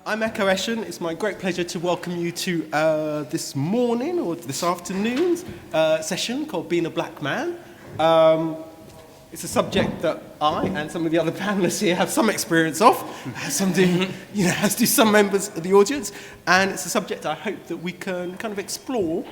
I'm Ekow Eshun. It's my great pleasure to welcome you to this morning or this afternoon's session called Being a Black Man. It's a subject that I and some of the other panelists here have some experience of, as do some members of the audience, and it's a subject I hope that we can kind of explore,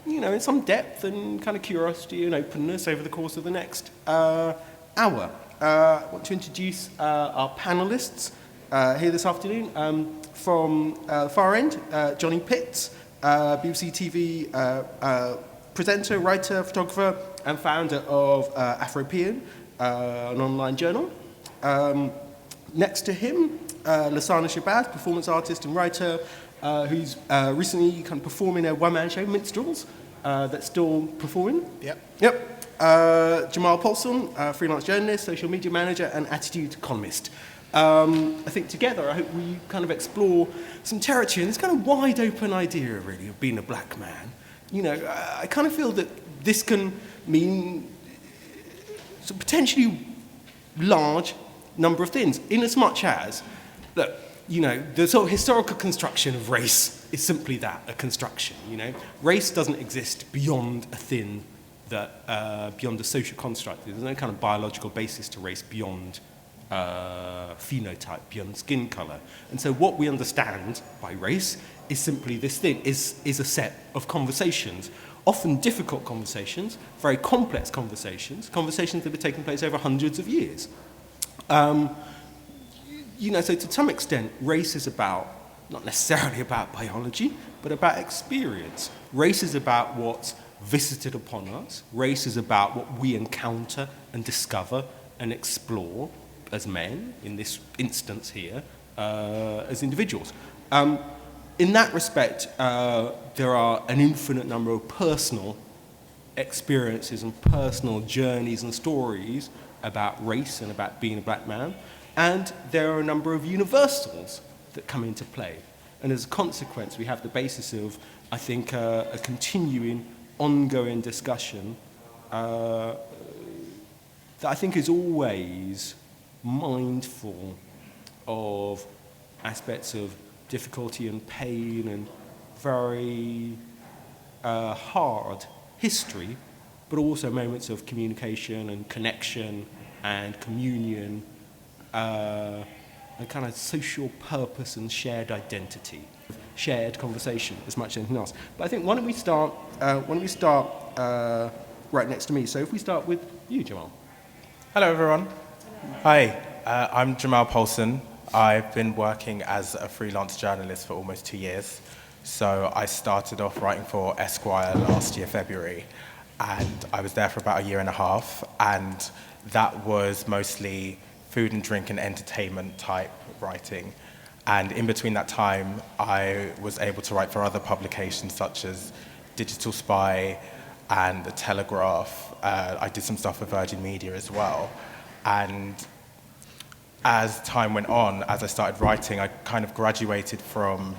in some depth and kind of curiosity and openness over the course of the next hour. I want to introduce our panelists here this afternoon. From the far end, Johny Pitts, BBC TV presenter, writer, photographer, and founder of Afropean, an online journal. Next to him, Lasana Shabazz, performance artist and writer, who's recently kind of performing a one-man show, Minstrels, that's still performing. Yep. Jamal Paulson, freelance journalist, social media manager, and attitude economist. I think together, I hope we kind of explore some territory in this kind of wide open idea, really, of being a black man. I kind of feel that this can mean a potentially large number of things, in as much as, look, the sort of historical construction of race is simply that, a construction, Race doesn't exist beyond a thing that, beyond a social construct. There's no kind of biological basis to race beyond phenotype, beyond skin colour. And so what we understand by race is simply this thing, is a set of conversations, often difficult conversations, very complex conversations that have taken place over hundreds of years. So to some extent, race is not necessarily about biology, but about experience. Race is about what's visited upon us. Race is about what we encounter and discover and explore as men, in this instance here, as individuals. In that respect, there are an infinite number of personal experiences and personal journeys and stories about race and about being a black man, and there are a number of universals that come into play. And as a consequence, we have the basis of, I think, a continuing, ongoing discussion that I think is always mindful of aspects of difficulty and pain and very hard history, but also moments of communication and connection and communion and kind of social purpose and shared identity, shared conversation as much as anything else. But I think why don't we start right next to me. So if we start with you, Jamal. Hello, everyone. Hi, I'm Jamal Paulson. I've been working as a freelance journalist for almost 2 years. So I started off writing for Esquire last year, February, and I was there for about 1.5 years, and that was mostly food and drink and entertainment type writing. And in between that time, I was able to write for other publications such as Digital Spy and The Telegraph. I did some stuff for Virgin Media as well. And as time went on, as I started writing, I kind of graduated from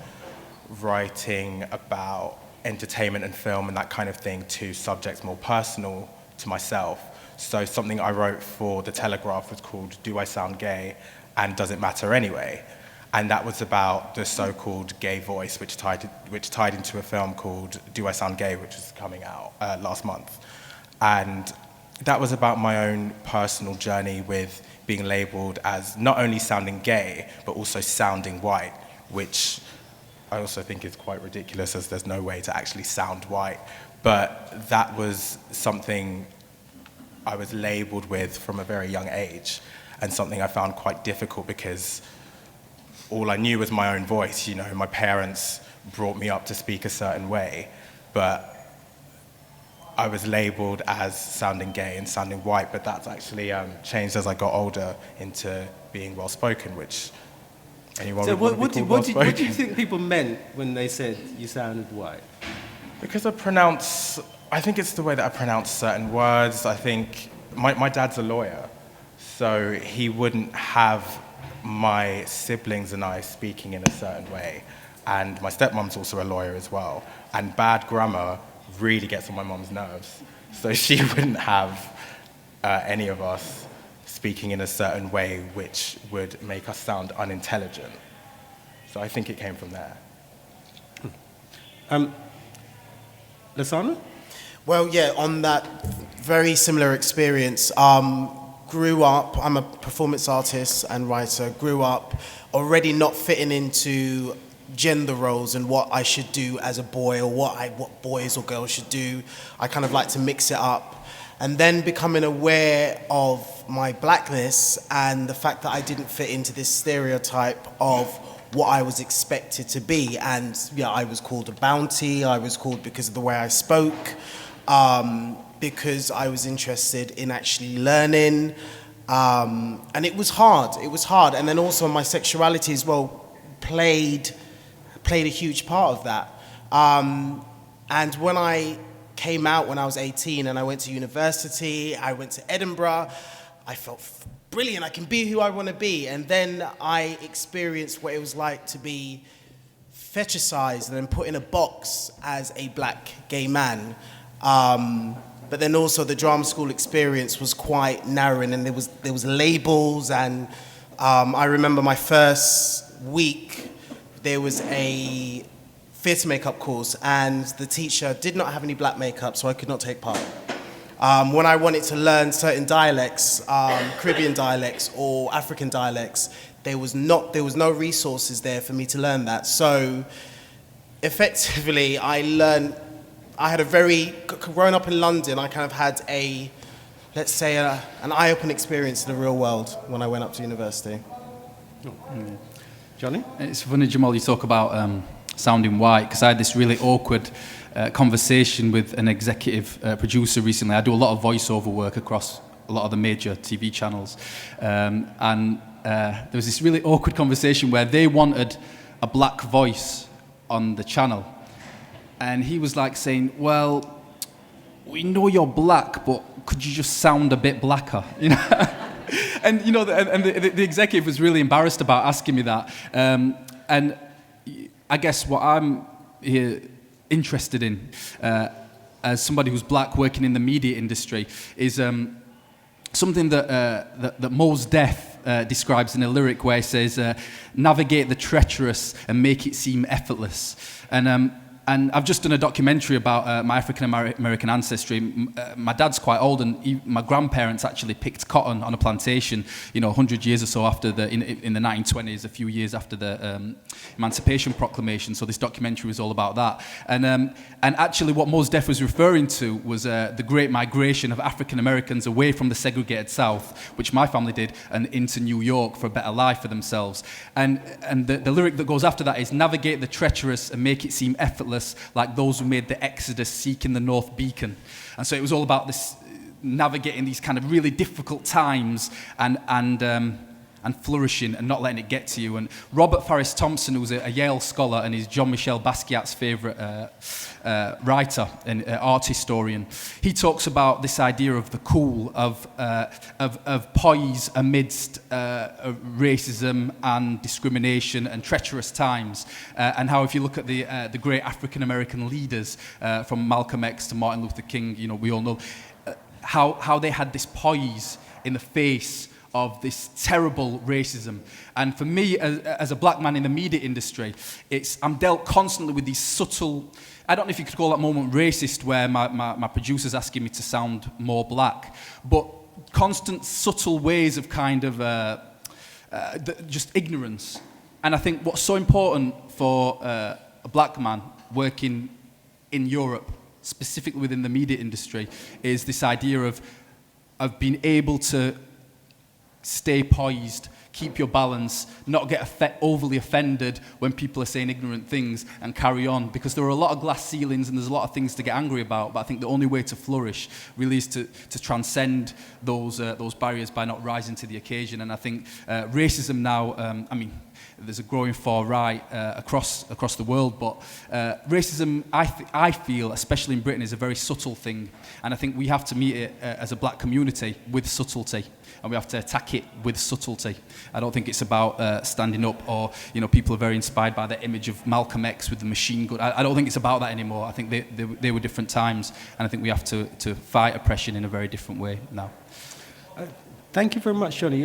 writing about entertainment and film and that kind of thing to subjects more personal to myself. So something I wrote for The Telegraph was called Do I Sound Gay and Does It Matter Anyway? And that was about the so-called gay voice, which tied into a film called Do I Sound Gay, which was coming out last month. And that was about my own personal journey with being labeled as not only sounding gay, but also sounding white, which I also think is quite ridiculous, as there's no way to actually sound white. But that was something I was labeled with from a very young age, and something I found quite difficult because all I knew was my own voice. My parents brought me up to speak a certain way, but I was labeled as sounding gay and sounding white, but that's actually changed as I got older into being well-spoken, which anyone would want to be called well-spoken. What do you think people meant when they said you sounded white? Because I think it's the way that I pronounce certain words. I think my dad's a lawyer, so he wouldn't have my siblings and I speaking in a certain way. And my stepmom's also a lawyer as well. And bad grammar really gets on my mom's nerves. So she wouldn't have any of us speaking in a certain way which would make us sound unintelligent. So I think it came from there. Lasana? Well, yeah, on that very similar experience, grew up, I'm a performance artist and writer, grew up already not fitting into gender roles and what I should do as a boy or what boys or girls should do. I kind of like to mix it up. And then becoming aware of my blackness and the fact that I didn't fit into this stereotype of what I was expected to be. And yeah, I was called a bounty, I was called because of the way I spoke, because I was interested in actually learning. And it was hard. And then also my sexuality as well played a huge part of that. And when I came out when I was 18 and I went to university, I went to Edinburgh, I felt brilliant, I can be who I want to be. And then I experienced what it was like to be fetishized and then put in a box as a black gay man. But then also the drama school experience was quite narrowing, and there was labels, and I remember my first week there was a theatre makeup course, and the teacher did not have any black makeup, so I could not take part. When I wanted to learn certain dialects, Caribbean dialects or African dialects, there was no resources there for me to learn that. So effectively, growing up in London, I kind of had an eye-opening experience in the real world when I went up to university. Johny? It's funny, Jamal, you talk about sounding white, because I had this really awkward conversation with an executive producer recently. I do a lot of voiceover work across a lot of the major TV channels. And there was this really awkward conversation where they wanted a black voice on the channel. And he was like saying, well, we know you're black, but could you just sound a bit blacker? You know? And you know, the executive was really embarrassed about asking me that. And I guess what I'm here interested in, as somebody who's black working in the media industry, is something that Mos Def describes in a lyric where he says, navigate the treacherous and make it seem effortless. And I've just done a documentary about my African-American ancestry. My dad's quite old, and my grandparents actually picked cotton on a plantation, 100 years or so after in the 1920s, a few years after the Emancipation Proclamation. So this documentary was all about that. And actually what Mos Def was referring to was the great migration of African-Americans away from the segregated South, which my family did, and into New York for a better life for themselves. And the lyric that goes after that is, navigate the treacherous and make it seem effortless, like those who made the exodus seeking the North Beacon. And so it was all about this, navigating these kind of really difficult times and flourishing and not letting it get to you. And Robert Farris Thompson, who's a Yale scholar and is Jean-Michel Basquiat's favourite writer and art historian, he talks about this idea of the cool, of poise amidst racism and discrimination and treacherous times, and how if you look at the great African-American leaders, from Malcolm X to Martin Luther King, we all know how they had this poise in the face of this terrible racism. And for me, as a black man in the media industry, I'm dealt constantly with these subtle, I don't know if you could call that moment racist, where my producer's asking me to sound more black, but constant subtle ways of kind of just ignorance. And I think what's so important for a black man working in Europe, specifically within the media industry, is this idea of being able to stay poised, keep your balance, not get overly offended when people are saying ignorant things, and carry on. Because there are a lot of glass ceilings and there's a lot of things to get angry about, but I think the only way to flourish really is to transcend those barriers by not rising to the occasion. And I think racism now, there's a growing far right across the world, but racism, I feel, especially in Britain, is a very subtle thing, and I think we have to meet it as a black community with subtlety, and we have to attack it with subtlety. I don't think it's about standing up, or people are very inspired by the image of Malcolm X with the machine gun. I don't think it's about that anymore. I think they were different times, and I think we have to fight oppression in a very different way now. Thank you very much, Johny.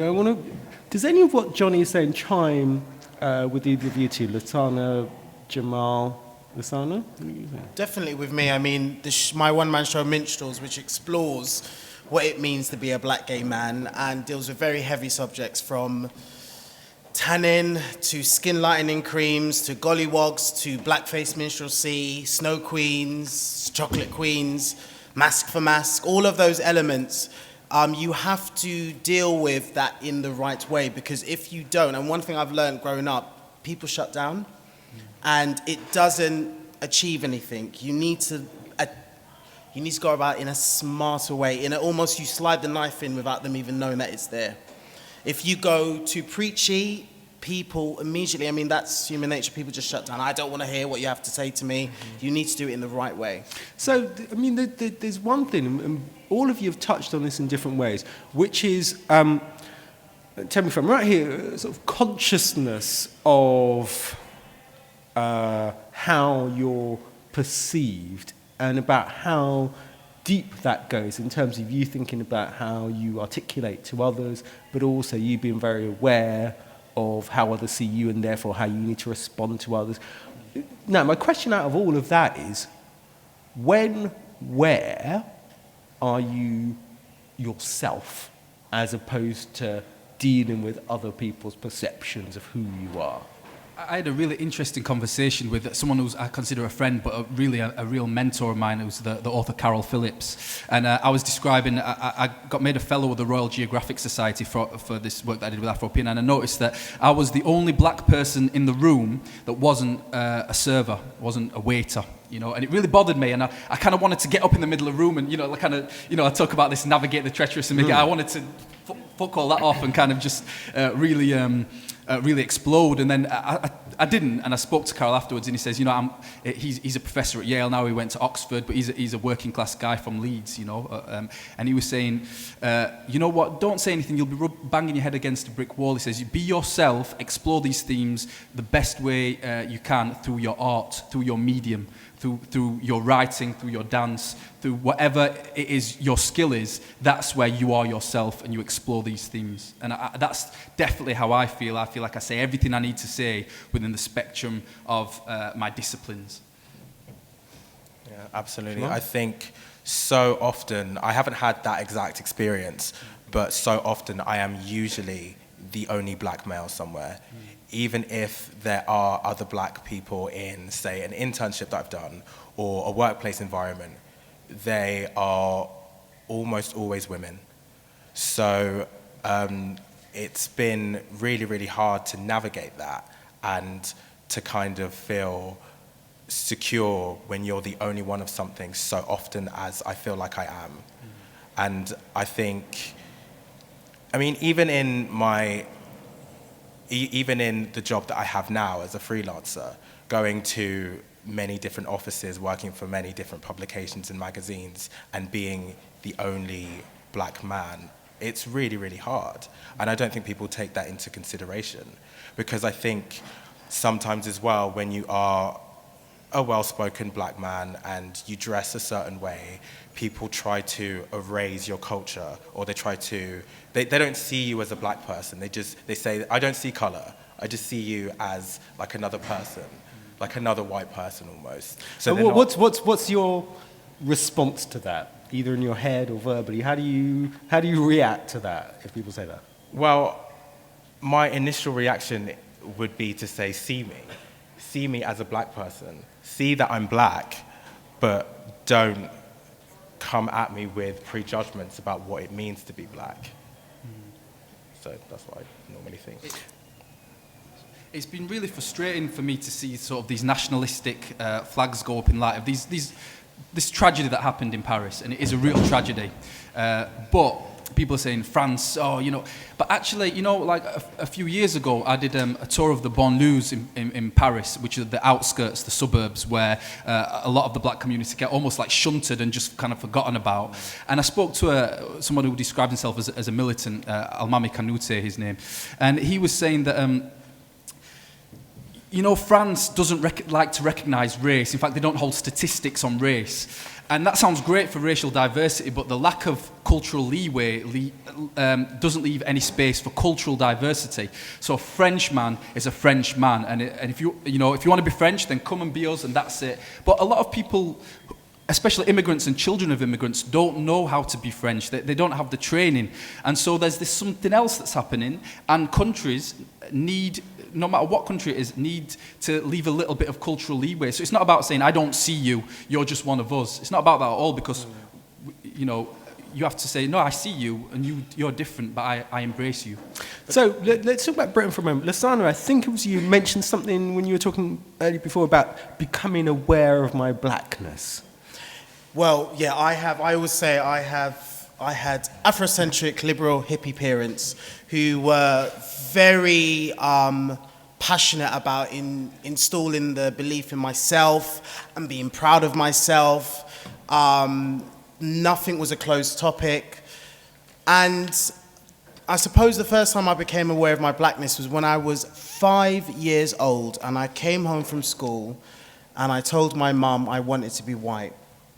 Does any of what Johny is saying chime with either of you two, Latana, Jamal, Lasana? Definitely with me. I mean, my one-man show, Minstrels, which explores what it means to be a black gay man and deals with very heavy subjects from tanning to skin lightening creams to gollywogs to blackface minstrelsy, snow queens, chocolate queens, mask for mask, all of those elements. You have to deal with that in the right way, because if you don't, and one thing I've learned growing up, people shut down and it doesn't achieve anything. You need to go about it in a smarter way. In almost you slide the knife in without them even knowing that it's there. If you go too preachy, people immediately, I mean, that's human nature, people just shut down. I don't want to hear what you have to say to me. You need to do it in the right way. So, I mean, there's one thing, and all of you have touched on this in different ways, which is, tell me if I'm right here, sort of consciousness of how you're perceived and about how deep that goes in terms of you thinking about how you articulate to others, but also you being very aware of how others see you and therefore how you need to respond to others. Now, my question out of all of that is, where are you yourself as opposed to dealing with other people's perceptions of who you are? I had a really interesting conversation with someone who I consider a friend, but a real mentor of mine, who's the author Carol Phillips. And I was describing, I got made a fellow of the Royal Geographic Society for this work that I did with Afropean, and I noticed that I was the only black person in the room that wasn't a server, wasn't a waiter. You know, and it really bothered me, and I kind of wanted to get up in the middle of the room and, I talk about this, navigate the treacherous, and I wanted to fuck all that off and kind of just really explode. And then I didn't, and I spoke to Carol afterwards, and he says, he's a professor at Yale now, he went to Oxford, but he's a working class guy from Leeds, and he was saying, you know what, don't say anything, you'll be banging your head against a brick wall. He says, be yourself, explore these themes the best way you can through your art, through your medium, through your writing, through your dance, through whatever it is your skill is. That's where you are yourself and you explore these themes. And that's definitely how I feel. I feel like I say everything I need to say within the spectrum of my disciplines. Yeah, absolutely. I think so often, I haven't had that exact experience, but so often I am usually the only black male somewhere. Even if there are other black people in, say, an internship that I've done or a workplace environment, they are almost always women. So it's been really, really hard to navigate that and to kind of feel secure when you're the only one of something so often as I feel like I am. And I think, even in the job that I have now as a freelancer, going to many different offices, working for many different publications and magazines, and being the only black man, it's really, really hard. And I don't think people take that into consideration, because I think sometimes as well, when you are a well-spoken black man and you dress a certain way, people try to erase your culture, or they don't see you as a black person. They say, I don't see color. I just see you as like another person, like another white person almost. So what's your response to that, either in your head or verbally? How do you react to that if people say that? Well, my initial reaction would be to say, see me as a black person. See that I'm black, but don't come at me with prejudgments about what it means to be black. So that's what I normally think. It's been really frustrating for me to see sort of these nationalistic flags go up in light of this tragedy that happened in Paris, and it is a real tragedy. But people are saying France, but actually, like a few years ago, I did a tour of the banlieues in Paris, which are the outskirts, the suburbs, where a lot of the black community get almost like shunted and just kind of forgotten about. And I spoke to someone who described himself as a militant, Almami Kanute, his name, and he was saying that France doesn't like to recognize race. In fact, they don't hold statistics on race. And that sounds great for racial diversity, but the lack of cultural leeway doesn't leave any space for cultural diversity. So a French man is a French man, and if you want to be French, then come and be us, and that's it. But a lot of people, especially immigrants and children of immigrants, don't know how to be French. They don't have the training. And so there's this something else that's happening, and countries need, no matter what country it is, need to leave a little bit of cultural leeway. So it's not about saying, I don't see you, you're just one of us. It's not about that at all, because, you have to say, no, I see you, and you're different, but I embrace you. So let's talk about Britain for a moment. Lasana, I think it was you mentioned something when you were talking earlier before about becoming aware of my blackness. Well, yeah, I always say I had Afrocentric, liberal, hippie parents who were very passionate about installing the belief in myself and being proud of myself. Nothing was a closed topic. And I suppose the first time I became aware of my blackness was when I was 5 years old, and I came home from school and I told my mum I wanted to be white.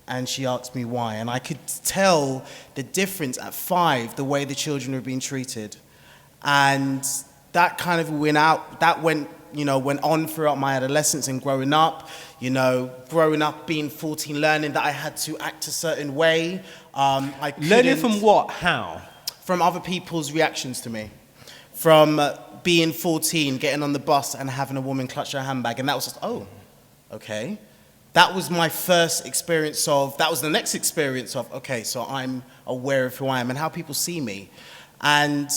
And she asked me why. And I could tell the difference at 5, the way the children were being treated. And that kind of went on throughout my adolescence and growing up, being 14, learning that I had to act a certain way. Learning from what? How? From other people's reactions to me. From being 14, getting on the bus and having a woman clutch her handbag. And that was just, oh, okay. That was my first experience of, that was the next experience of, okay, so I'm aware of who I am and how people see me. And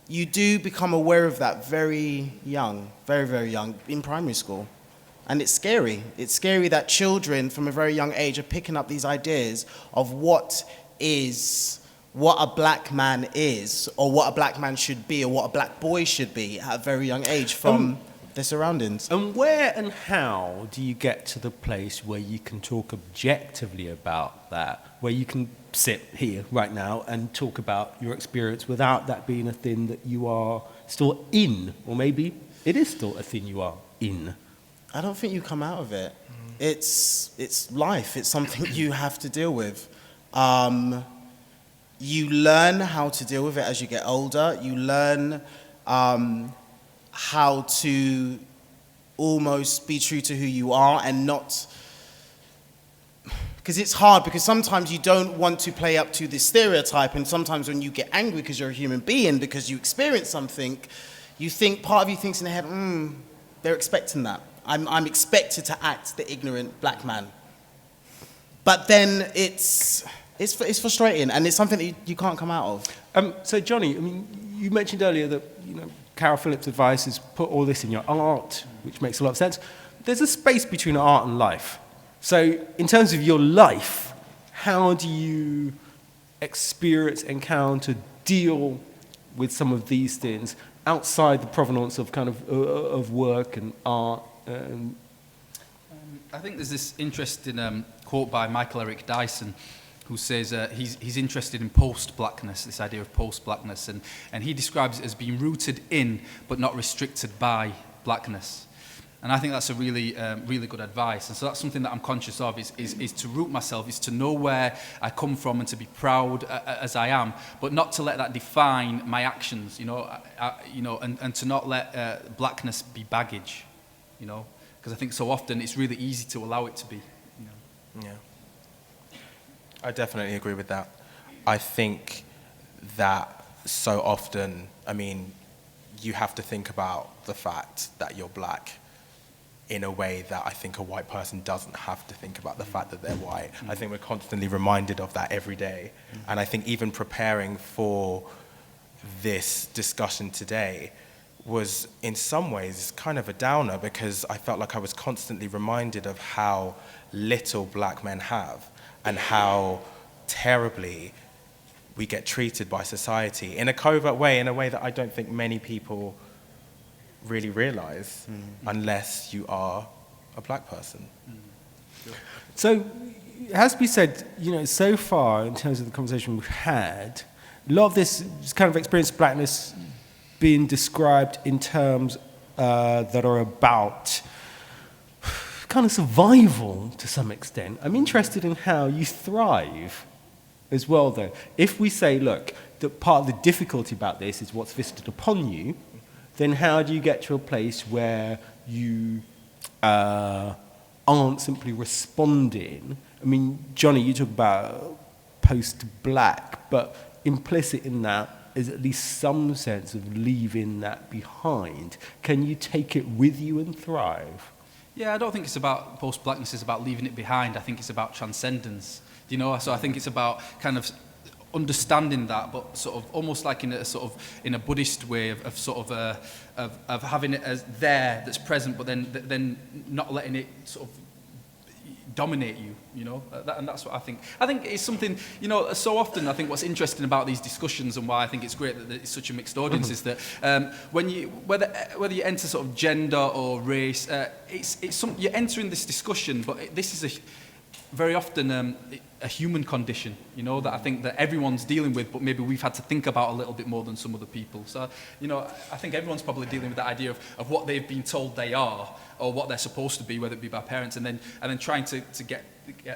you do become aware of that very young, very, very young, in primary school. And it's scary. It's scary that children from a very young age are picking up these ideas of what a black man is, or what a black man should be, or what a black boy should be at a very young age from their surroundings. And where and how do you get to the place where you can talk objectively about that, where you can sit here right now and talk about your experience without that being a thing that you are still in, or maybe it is still a thing you are in? I don't think you come out of it. It's life. It's something you have to deal with. You learn how to deal with it as you get older. You learn how to almost be true to who you are and not... Because it's hard, because sometimes you don't want to play up to this stereotype, and sometimes when you get angry because you're a human being, because you experience something, you think, part of you thinks in the head, they're expecting that. I'm expected to act the ignorant black man. But then it's frustrating, and it's something that you can't come out of. So Johny, I mean, you mentioned earlier that Carol Phillips' advice is put all this in your art, which makes a lot of sense. There's a space between art and life. So in terms of your life, how do you experience, encounter, deal with some of these things outside the provenance of kind of work and art? I think there's this interesting quote by Michael Eric Dyson, who says he's interested in post-blackness, this idea of post-blackness, and he describes it as being rooted in but not restricted by blackness. And I think that's a really, really good advice. And so that's something that I'm conscious of, is to root myself, is to know where I come from and to be proud as I am, but not to let that define my actions, and to not let blackness be baggage, because I think so often it's really easy to allow it to be. Yeah. I definitely agree with that. I think that so often, you have to think about the fact that you're black in a way that I think a white person doesn't have to think about the fact that they're white. I think we're constantly reminded of that every day. And I think even preparing for this discussion today was in some ways kind of a downer, because I felt like I was constantly reminded of how little black men have and how terribly we get treated by society in a covert way, in a way that I don't think many people really realize unless you are a black person. So it has to be said, so far in terms of the conversation we've had, a lot of this kind of experience of blackness being described in terms that are about kind of survival to some extent. I'm interested in how you thrive as well, though. If we say, look, that part of the difficulty about this is what's visited upon you, then how do you get to a place where you aren't simply responding? I mean, Johny, you talk about post-black, but implicit in that is at least some sense of leaving that behind. Can you take it with you and thrive? Yeah, I don't think it's about post-blackness, it's about leaving it behind. I think it's about transcendence. You know, so I think it's about kind of understanding that, but sort of almost like in a Buddhist way of having it as there, that's present, but then not letting it sort of dominate you, you know, and that's what I think. I think it's something, you know, so often I think what's interesting about these discussions and why I think it's great that it's such a mixed audience is that when you, whether you enter sort of gender or race, you're entering this discussion, but this is very often a human condition, you know, that I think that everyone's dealing with, but maybe we've had to think about a little bit more than some other people. So, you know, I think everyone's probably dealing with that idea of what they've been told they are, or what they're supposed to be, whether it be by parents, and then trying to get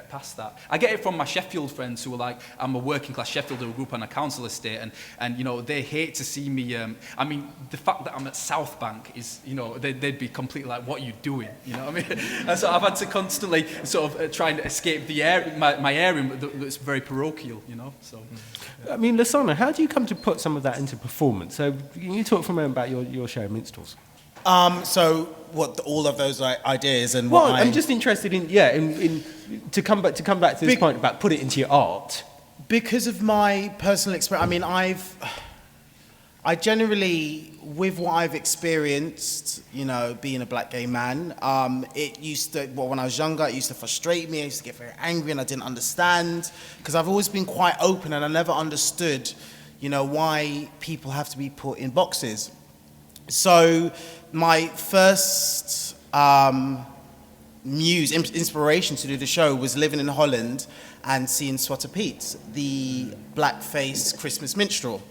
past that. I get it from my Sheffield friends who are like, I'm a working class Sheffielder who grew up on a council estate, and you know, they hate to see me, I mean, the fact that I'm at Southbank is, you know, they'd be completely like, what are you doing? You know what I mean? And so I've had to constantly sort of try and escape the area, my area that's very parochial, you know, so. I mean, Lasana, how do you come to put some of that into performance? So can you talk for a moment about your show, Minstrels? So what all of those ideas and well, what I'm just interested in to come back to this point about put it into your art. Because of my personal experience, I mean, I generally, with what I've experienced, you know, being a black gay man, it used to, well, when I was younger, it used to frustrate me. I used to get very angry and I didn't understand, because I've always been quite open and I never understood, you know, why people have to be put in boxes. So my first inspiration to do the show was living in Holland and seeing Zwarte Piet, the blackface Christmas minstrel.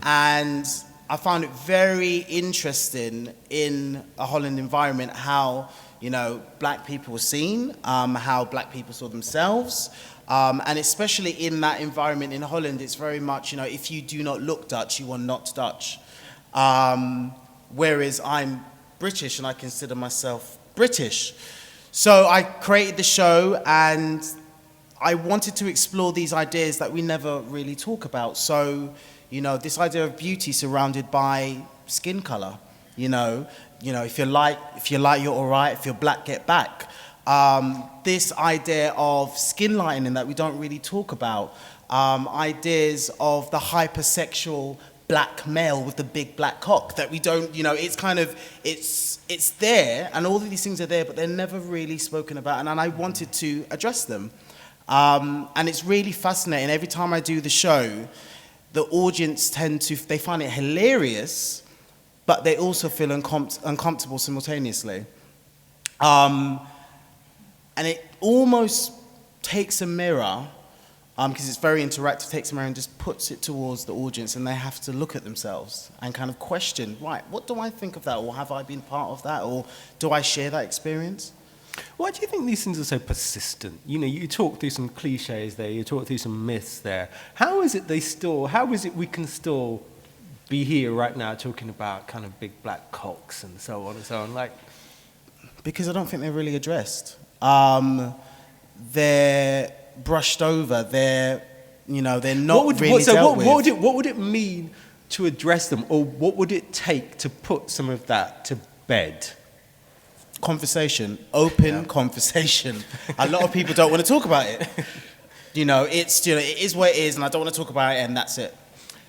And I found it very interesting in a Holland environment how, you know, black people were seen, how black people saw themselves. And especially in that environment in Holland, it's very much, you know, if you do not look Dutch, you are not Dutch. Whereas I'm British and I consider myself British. So I created the show and I wanted to explore these ideas that we never really talk about. So, you know, this idea of beauty surrounded by skin color, you know, if you're light, you're all right. If you're black, get back. This idea of skin lightening that we don't really talk about. Ideas of the hypersexual black male with the big black cock that we don't, you know, it's kind of, it's there, and all of these things are there, but they're never really spoken about, and I wanted to address them. And it's really fascinating. Every time I do the show, the audience they find it hilarious, but they also feel uncomfortable simultaneously. And it almost takes a mirror, because it's very interactive, takes a mirror and just puts it towards the audience, and they have to look at themselves and kind of question, right, what do I think of that? Or have I been part of that? Or do I share that experience? Why do you think these things are so persistent? You know, you talk through some cliches there, you talk through some myths there. How is it we can still be here right now talking about kind of big black cocks and so on and so on? Like, because I don't think they're really addressed. They're brushed over. They're not really dealt with. What would it mean to address them, or what would it take to put some of that to bed? Conversation, open conversation. A lot of people don't want to talk about it. You know, it is what it is, and I don't want to talk about it, and that's it.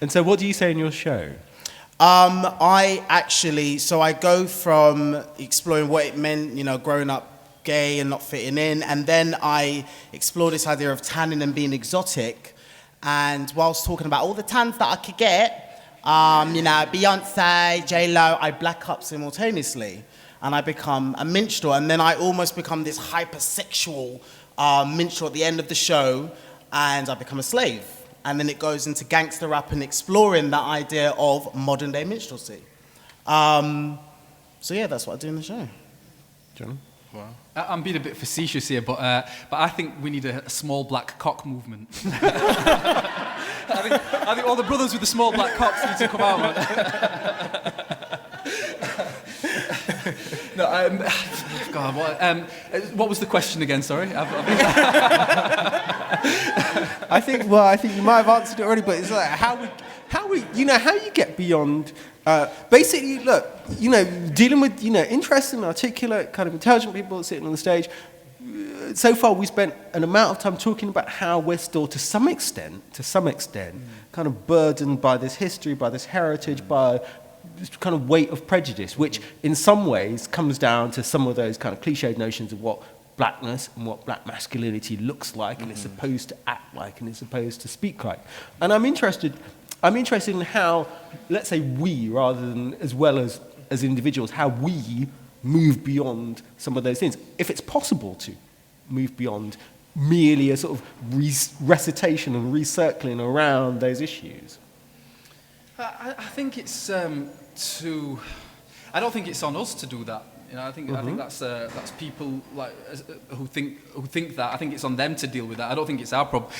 And so, what do you say in your show? I go from exploring what it meant, you know, growing up gay and not fitting in, and then I explore this idea of tanning and being exotic, and whilst talking about all the tans that I could get, you know, Beyonce, J-Lo, I black up simultaneously, and I become a minstrel, and then I almost become this hypersexual minstrel at the end of the show, and I become a slave, and then it goes into gangster rap and exploring that idea of modern day minstrelsy. So yeah, that's what I do in the show. Johny? Wow. I'm being a bit facetious here, but I think we need a small black cock movement. I think all the brothers with the small black cocks need to come out. No, God, what was the question again? Sorry. I think you might have answered it already, but it's like how you get beyond. Basically, look, dealing with interesting, articulate, kind of intelligent people sitting on the stage. So far, we spent an amount of time talking about how we're still, to some extent, kind of burdened by this history, by this heritage, by this kind of weight of prejudice, which in some ways comes down to some of those kind of cliched notions of what blackness and what black masculinity looks like and is supposed to act like and is supposed to speak like. And I'm interested in how, let's say we, rather than as well as individuals, how we move beyond some of those things. If it's possible to move beyond merely a sort of recitation and recircling around those issues. I think it's I don't think it's on us to do that. I think that's people like who think that. I think it's on them to deal with that. I don't think it's our problem.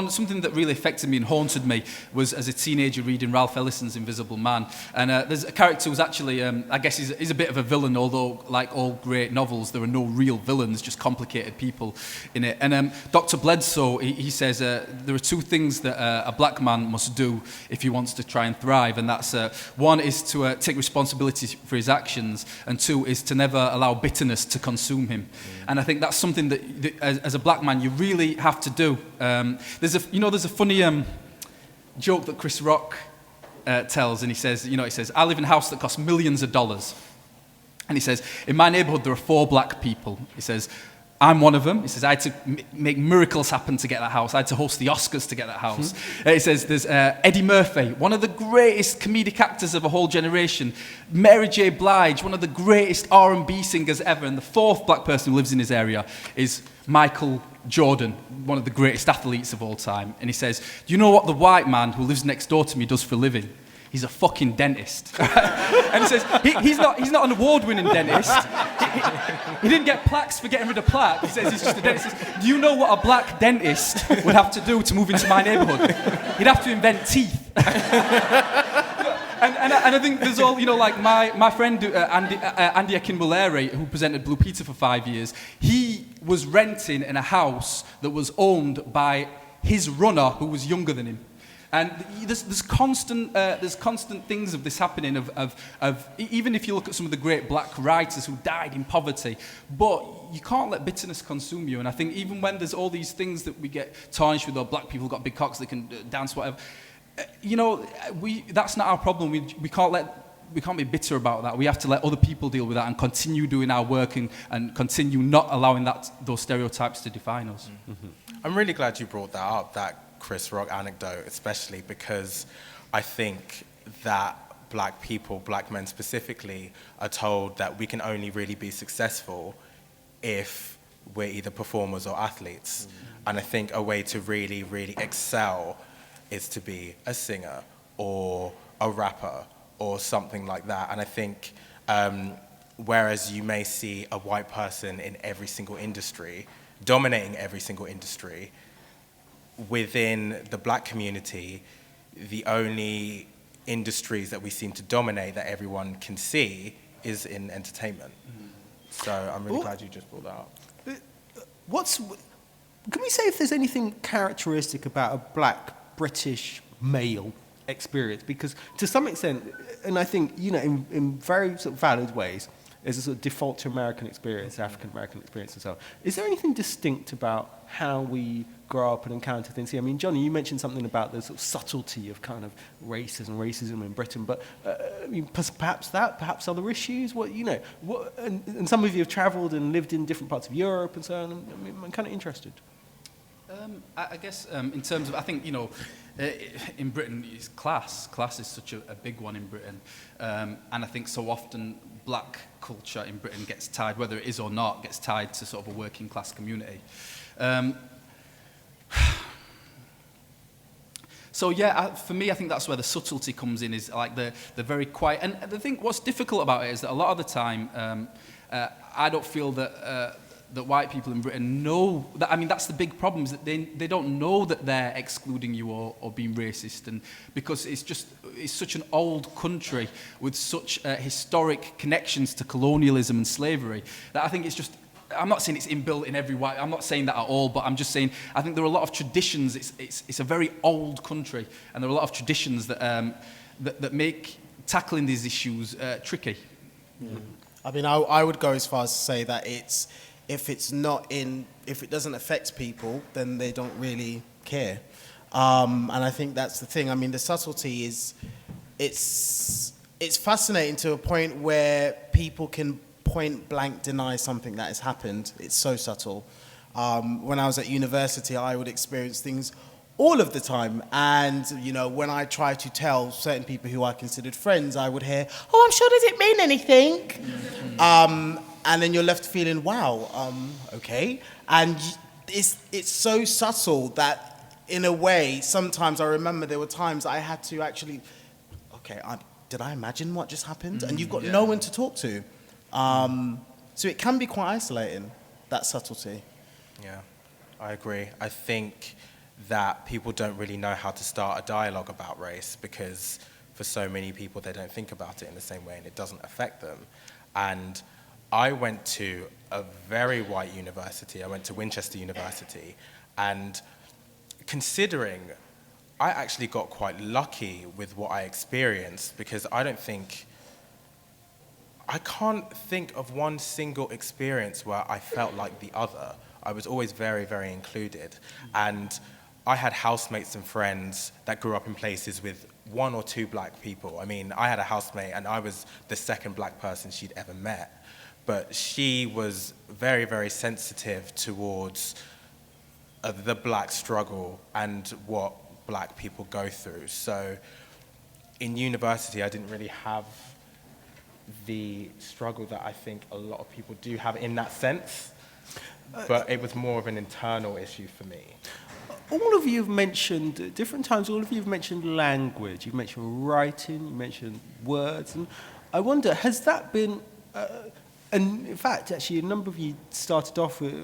Something that really affected me and haunted me was as a teenager reading Ralph Ellison's Invisible Man. And there's a character who's actually, I guess, he's a bit of a villain. Although, like all great novels, there are no real villains, just complicated people in it. And Dr. Bledsoe, he says there are two things that a black man must do if he wants to try and thrive, and that's one is to take responsibility for his actions, and two is to never allow bitterness to consume him. And I think that's something that as a black man you really have to do. There's a funny joke that Chris Rock tells, and he says, I live in a house that costs millions of dollars. And he says, in my neighborhood there are 4 black people. He says, I'm one of them. He says, I had to make miracles happen to get that house. I had to host the Oscars to get that house. He says, there's Eddie Murphy, one of the greatest comedic actors of a whole generation. Mary J. Blige, one of the greatest R&B singers ever. And the 4th black person who lives in his area is Michael Jordan, one of the greatest athletes of all time. And he says, do you know what the white man who lives next door to me does for a living? He's a fucking dentist. And he says, he's not an award-winning dentist. He didn't get plaques for getting rid of plaque. He says he's just a dentist. He says, do you know what a black dentist would have to do to move into my neighborhood? He'd have to invent teeth. And I think there's all, like my friend Andy Akinwolere, who presented Blue Peter for 5 years, he was renting in a house that was owned by his runner who was younger than him. And there's constant things of this happening of even if you look at some of the great black writers who died in poverty, but you can't let bitterness consume you. And I think even when there's all these things that we get tarnished with, or black people got big cocks that can dance, whatever, that's not our problem. We can't be bitter about that. We have to let other people deal with that and continue doing our work and continue not allowing those stereotypes to define us. Mm-hmm. I'm really glad you brought that up, that Chris Rock anecdote, especially because I think that black people, black men specifically, are told that we can only really be successful if we're either performers or athletes. Mm-hmm. And I think a way to really, really excel is to be a singer or a rapper or something like that. And I think whereas you may see a white person in every single industry, dominating every single industry, within the black community, the only industries that we seem to dominate that everyone can see is in entertainment. Mm-hmm. So I'm really glad you just brought that up. Can we say if there's anything characteristic about a black British male experience? Because to some extent, and I think, in very sort of valid ways, there's a sort of default to American experience, African American experience and so on. Is there anything distinct about how we grow up and encounter things here? I mean, Johny, you mentioned something about the sort of subtlety of kind of racism in Britain, but perhaps other issues. And some of you have travelled and lived in different parts of Europe and so on. I'm kind of interested. I guess in terms of, I think, in Britain, it's class. Class is such a big one in Britain. And I think so often black culture in Britain gets tied, whether it is or not, gets tied to sort of a working class community. So yeah, for me, I think that's where the subtlety comes in, is like the very quiet. And the thing, what's difficult about it is that a lot of the time, I don't feel that that white people in Britain know that. I mean, that's the big problem, is that they don't know that they're excluding you or being racist, and because it's such an old country with such historic connections to colonialism and slavery, that I think it's just. I'm not saying it's inbuilt in every white. I'm not saying that at all. But I'm just saying I think there are a lot of traditions. It's a very old country, and there are a lot of traditions that that make tackling these issues tricky. Mm. I mean, I would go as far as to say that if it doesn't affect people, then they don't really care. And I think that's the thing. I mean, the subtlety is, it's fascinating to a point where people can point blank deny something that has happened. It's so subtle. When I was at university, I would experience things all of the time. And, you know, when I try to tell certain people who I considered friends, I would hear, "Oh, I'm sure, does it mean anything?" Mm-hmm. And then you're left feeling, wow, okay. And it's so subtle that, in a way, sometimes I remember there were times I had to actually, okay, did I imagine what just happened? And you've got no one to talk to. So it can be quite isolating, that subtlety. Yeah, I agree. I think that people don't really know how to start a dialogue about race, because for so many people they don't think about it in the same way, and it doesn't affect them. And I went to a very white university. I went to Winchester University, and considering I actually got quite lucky with what I experienced, because I can't think of one single experience where I felt like the other. I was always very, very included. And I had housemates and friends that grew up in places with 1 or 2 black people. I mean, I had a housemate, and I was the second black person she'd ever met. But she was very, very sensitive towards the black struggle and what black people go through. So in university, I didn't really have the struggle that I think a lot of people do have in that sense, but it was more of an internal issue for me. All of you have mentioned, at different times, all of you have mentioned language. You've mentioned writing, you mentioned words, and I wonder, has that been, and in fact, actually, a number of you started off with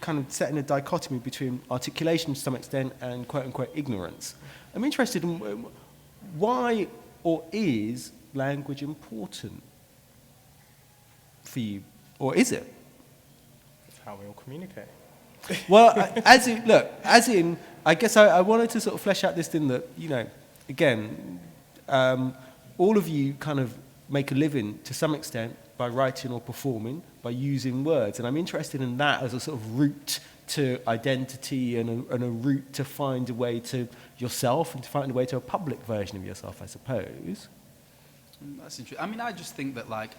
kind of setting a dichotomy between articulation to some extent and quote-unquote ignorance. I'm interested in why, or is language important for you, or is it? It's how we all communicate. Well, I guess I wanted to sort of flesh out this thing that, you know, again, all of you kind of make a living to some extent by writing or performing, by using words, and I'm interested in that as a sort of route to identity and a route to find a way to yourself and to find a way to a public version of yourself, I suppose. That's interesting. I mean, I just think that, like,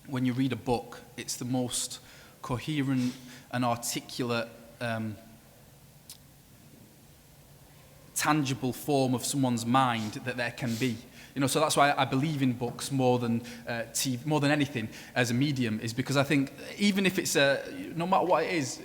when you read a book, it's the most coherent and articulate, tangible form of someone's mind that there can be. You know, so that's why I believe in books more than TV, more than anything as a medium, is because I think even if it's no matter what it is,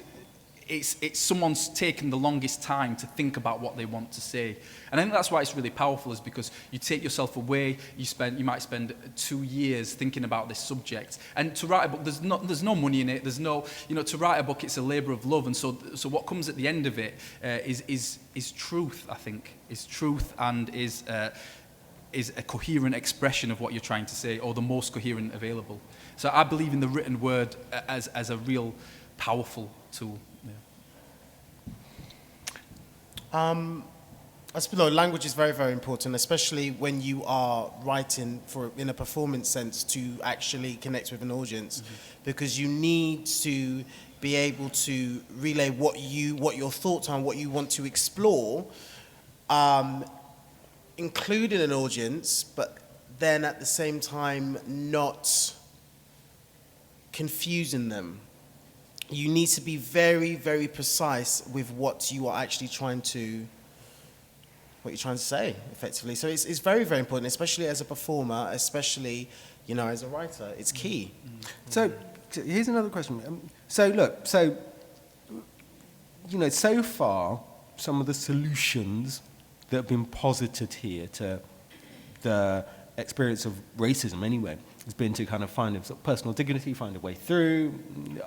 it's someone's taken the longest time to think about what they want to say. And I think that's why it's really powerful, is because you take yourself away, you might spend 2 years thinking about this subject. And to write a book, there's no money in it, there's no, you know, to write a book, it's a labour of love. And so what comes at the end of it is truth, I think, is truth, and is a coherent expression of what you're trying to say, or the most coherent available. So I believe in the written word as a real powerful tool. I suppose language is very, very important, especially when you are writing in a performance sense to actually connect with an audience, because you need to be able to relay what your thoughts are and what you want to explore, including an audience, but then at the same time not confusing them. You need to be very, very precise with what you are actually trying to say, effectively. So it's very, very important, especially as a performer, especially, you know, as a writer. It's key. So here's another question. So look, you know, so far some of the solutions that have been posited here to the experience of racism anyway. It's been to kind of find a sort of personal dignity, find a way through,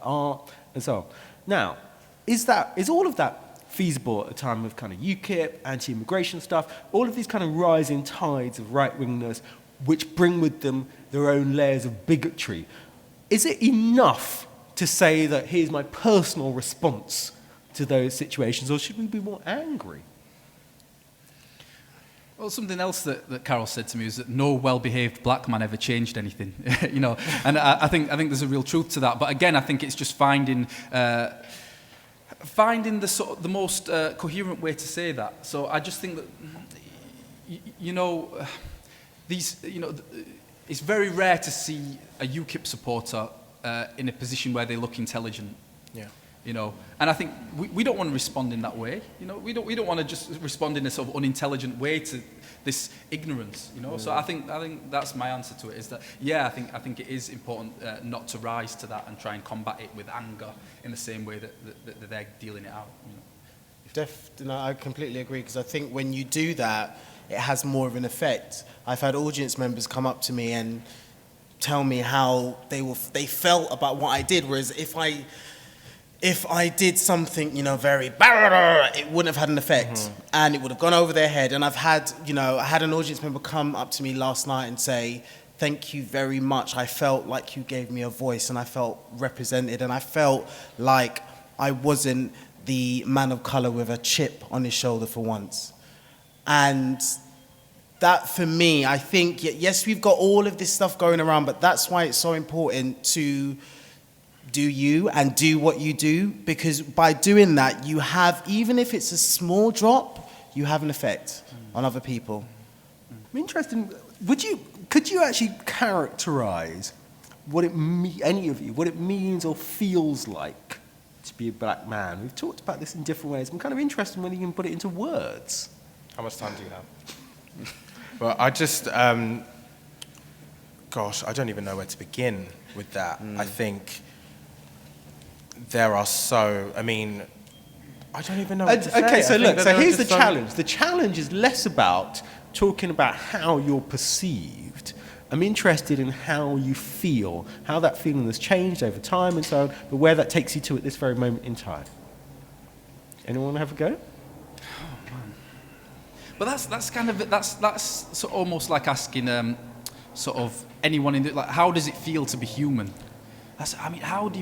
art, and so on. Now, is all of that feasible at a time of kind of UKIP, anti-immigration stuff, all of these kind of rising tides of right-wingness which bring with them their own layers of bigotry? Is it enough to say that here's my personal response to those situations, or should we be more angry? Well, something else that Carol said to me is that no well-behaved black man ever changed anything, you know, and I think there's a real truth to that. But again, I think it's just finding the most coherent way to say that. So I just think that, it's very rare to see a UKIP supporter in a position where they look intelligent. Yeah. You know, and I think we don't want to respond in that way. You know, we don't want to just respond in a sort of unintelligent way to this ignorance. You know, so I think that's my answer to it. Is that I think it is important not to rise to that and try and combat it with anger in the same way that they're dealing it out. You know? I completely agree, because I think when you do that, it has more of an effect. I've had audience members come up to me and tell me how they felt about what I did, whereas if I did something, very, it wouldn't have had an effect, and it would have gone over their head. And I had an audience member come up to me last night and say, "Thank you very much. I felt like you gave me a voice, and I felt represented, and I felt like I wasn't the man of color with a chip on his shoulder for once." And that, for me, I think, yes, we've got all of this stuff going around, but that's why it's so important to do you and do what you do, because by doing that, you have, even if it's a small drop, you have an effect on other people. I'm interested. Could you actually characterize what it means or feels like to be a black man? We've talked about this in different ways. I'm kind of interested in whether you can put it into words. How much time do you have? Well, I just, I don't even know where to begin with that. I think there are I don't even know what to say. Okay, so look, so here's the challenge. The challenge is less about talking about how you're perceived. I'm interested in how you feel, how that feeling has changed over time and so on, but where that takes you to at this very moment in time. Anyone want to have a go? But that's sort of almost like asking sort of anyone how does it feel to be human? How do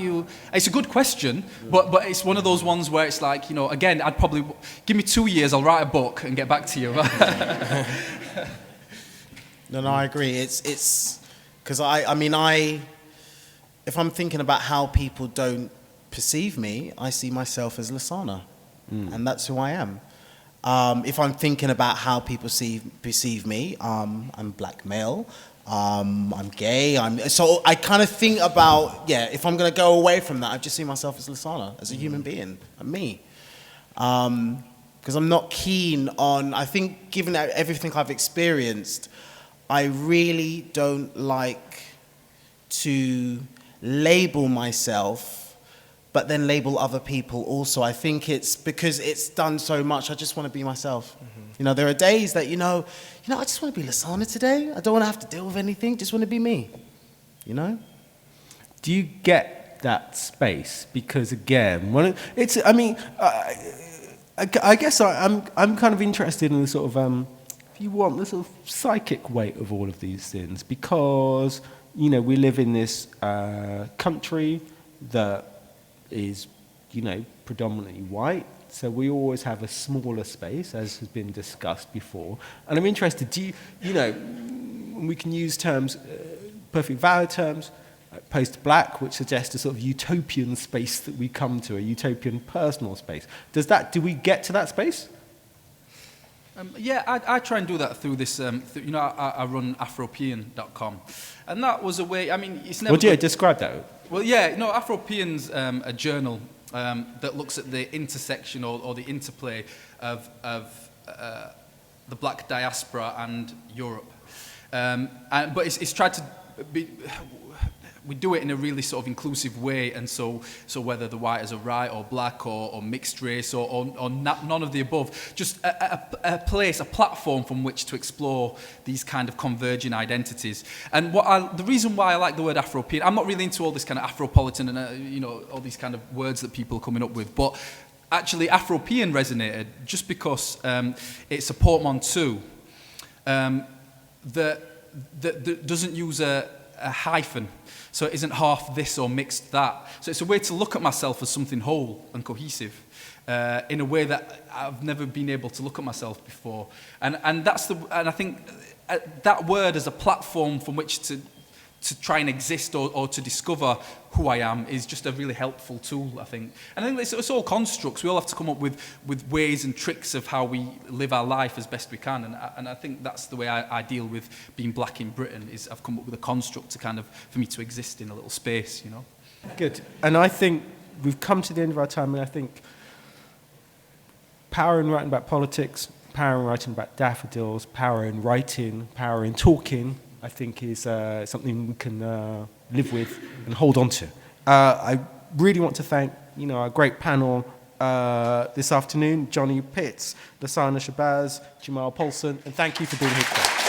you? It's a good question, but it's one of those ones where it's like, again, I'd probably give me 2 years, I'll write a book and get back to you. No, I agree. It's because if I'm thinking about how people don't perceive me, I see myself as Lasana, and that's who I am. If I'm thinking about how people perceive me, I'm black male. I'm gay. So I kind of think about, if I'm going to go away from that, I just see myself as Lasana, as a human being. I'm me. Because I'm not keen on, I think, given everything I've experienced, I really don't like to label myself, but then label other people also. I think it's because it's done so much, I just want to be myself. There are days that, I just want to be Lasana today. I don't want to have to deal with anything. Just want to be me. Do you get that space? Because again, I guess I'm kind of interested in the sort of, if you want, the sort of psychic weight of all of these things, because we live in this country that is, predominantly white. So we always have a smaller space, as has been discussed before. And I'm interested, we can use terms, perfectly valid terms, post-black, which suggest a sort of utopian space that we come to, a utopian personal space. Do we get to that space? I try and do that through this, I run Afropean.com. And that was a way, it's never... Well, describe that. Well, Afropean's a journal that looks at the intersection or the interplay of the black diaspora and Europe. But it's tried to we do it in a really sort of inclusive way, and so whether the whites are right or black or mixed race or none of the above, just a place, a platform from which to explore these kind of converging identities. And the reason why I like the word Afropean, I'm not really into all this kind of Afropolitan and all these kind of words that people are coming up with, but actually Afropean resonated just because it's a portmanteau that doesn't use a hyphen. So it isn't half this or mixed that. So it's a way to look at myself as something whole and cohesive in a way that I've never been able to look at myself before. And I think that word as a platform from which to try and exist or to discover who I am is just a really helpful tool, I think. And I think it's all constructs. We all have to come up with ways and tricks of how we live our life as best we can. And I think that's the way I deal with being black in Britain, is I've come up with a construct to kind of, for me to exist in a little space, Good. And I think we've come to the end of our time, and I think power in writing about politics, power in writing about daffodils, power in writing, power in talking, I think is something we can live with and hold on to. I really want to thank our great panel this afternoon, Johny Pitts, Lasana Shabazz, Jamal Paulson, and thank you for being here today.